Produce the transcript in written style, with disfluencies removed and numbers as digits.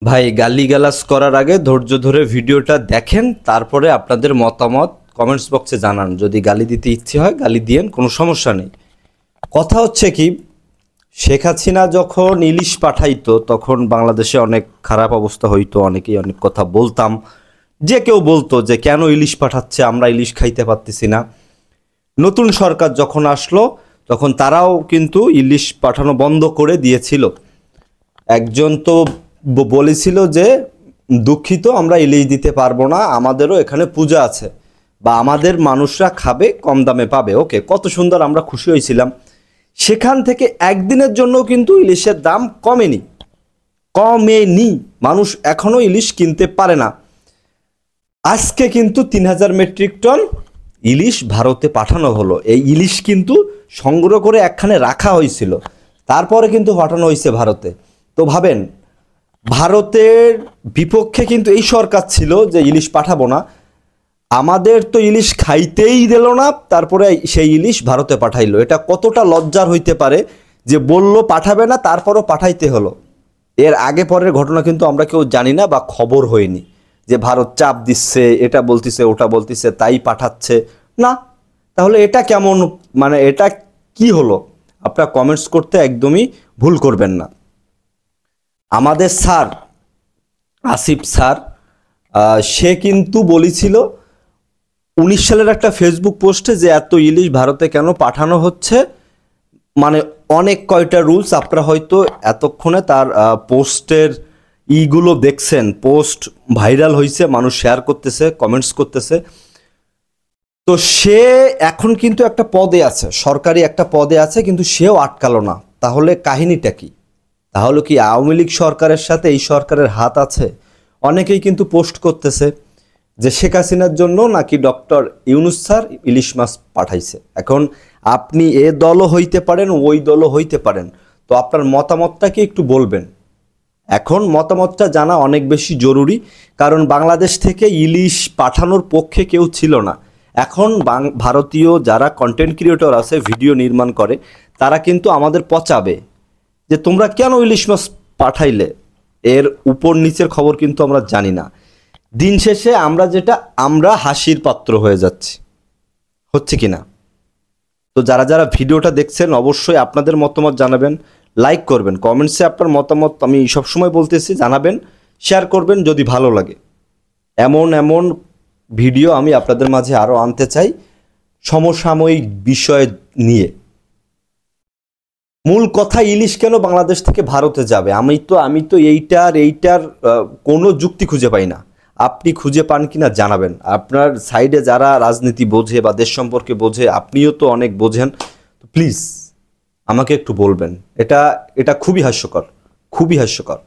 ভাই গালিগালাজ করার আগে ধৈর্য ধরে ভিডিওটা দেখেন, তারপরে আপনাদের মতামত কমেন্টস বক্সে জানান। যদি গালি দিতে ইচ্ছে হয় গালি দিয়েন, কোনো সমস্যা নেই। কথা হচ্ছে কি, শেখ হাসিনা যখন ইলিশ পাঠাইতো তখন বাংলাদেশে অনেক খারাপ অবস্থা হইতো, অনেকেই অনেক কথা বলতাম। যে কেউ বলতো যে কেন ইলিশ পাঠাচ্ছে, আমরা ইলিশ খাইতে পারতেছি না। নতুন সরকার যখন আসলো তখন তারাও কিন্তু ইলিশ পাঠানো বন্ধ করে দিয়েছিল। একজন তো বলেছিল যে দুঃখিত, আমরা ইলিশ দিতে পারবো না, আমাদেরও এখানে পূজা আছে, বা আমাদের মানুষরা খাবে, কম দামে পাবে। ওকে, কত সুন্দর, আমরা খুশি হয়েছিলাম। সেখান থেকে একদিনের জন্য কিন্তু ইলিশের দাম কমেনি। মানুষ এখনো ইলিশ কিনতে পারে না। আজকে কিন্তু 3000 মেট্রিক টন ইলিশ ভারতে পাঠানো হলো। এই ইলিশ কিন্তু সংগ্রহ করে একখানে রাখা হয়েছিল, তারপরে কিন্তু পাঠানো হয়েছে ভারতে। তো ভাবেন, ভারতের বিপক্ষে কিন্তু এই সরকার ছিল যে ইলিশ পাঠাবো না, আমাদের তো ইলিশ খাইতেই দিল না, তারপরে সেই ইলিশ ভারতে পাঠাইলো। এটা কতটা লজ্জার হইতে পারে যে বলল পাঠাবে না, তারপরও পাঠাইতে হলো। এর আগে পরের ঘটনা কিন্তু আমরা কেউ জানি না বা খবর হয়নি যে ভারত চাপ দিচ্ছে, এটা বলতিছে ওটা বলতিছে তাই পাঠাচ্ছে না। তাহলে এটা কেমন, মানে এটা কি হলো? আপনারা কমেন্টস করতে একদমই ভুল করবেন না। আমাদের স্যার আসিফ স্যার, সে কিন্তু বলেছিল 19 সালের একটা ফেসবুক পোস্টে যে এত ইলিশ ভারতে কেন পাঠানো হচ্ছে, মানে অনেক কয়টা রুলস। আপনারা হয়তো এতক্ষণে তার পোস্টের ইগুলো দেখছেন, পোস্ট ভাইরাল হয়েছে, মানুষ শেয়ার করতেছে, কমেন্টস করতেছে। তো সে এখন কিন্তু একটা পদে আছে, সরকারি একটা পদে আছে, কিন্তু সেও আটকালো না। তাহলে কাহিনীটা কি? তাহলে কি আওয়ামী লীগ সরকারের সাথে এই সরকারের হাত আছে? অনেকেই কিন্তু পোস্ট করতেছে যে শেখ হাসিনার জন্য নাকি ডক্টর ইউনূস স্যার ইলিশ মাছ পাঠাইছে। এখন আপনি এ দলও হইতে পারেন, ওই দলও হইতে পারেন, তো আপনার মতামতটা কি একটু বলবেন। এখন মতামতটা জানা অনেক বেশি জরুরি, কারণ বাংলাদেশ থেকে ইলিশ পাঠানোর পক্ষে কেউ ছিল না। এখন ভারতীয় যারা কন্টেন্ট ক্রিয়েটর আছে, ভিডিও নির্মাণ করে, তারা কিন্তু আমাদের পচাবে যে তোমরা কেন ইলিশ মাছ পাঠাইলে। এর উপর নিচের খবর কিন্তু আমরা জানি না। দিন শেষে আমরা হাসির পাত্র হয়ে যাচ্ছি, হচ্ছে কি না? তো যারা যারা ভিডিওটা দেখছেন অবশ্যই আপনাদের মতামত জানাবেন, লাইক করবেন, কমেন্টসে আপনার মতামত আমি সবসময় বলতেছি জানাবেন, শেয়ার করবেন যদি ভালো লাগে। এমন এমন ভিডিও আমি আপনাদের মাঝে আরও আনতে চাই সমসাময়িক বিষয় নিয়ে। মূল কথা, ইলিশ কেন বাংলাদেশ থেকে ভারতে যাবে? আমি তো এইটার কোনো যুক্তি খুঁজে পাই না। আপনি খুঁজে পান কিনা জানাবেন। আপনার সাইডে যারা রাজনীতি বোঝে বা দেশ সম্পর্কে বোঝে, আপনিও তো অনেক বোঝেন, প্লিজ আমাকে একটু বলবেন। এটা খুবই হাস্যকর, খুবই হাস্যকর।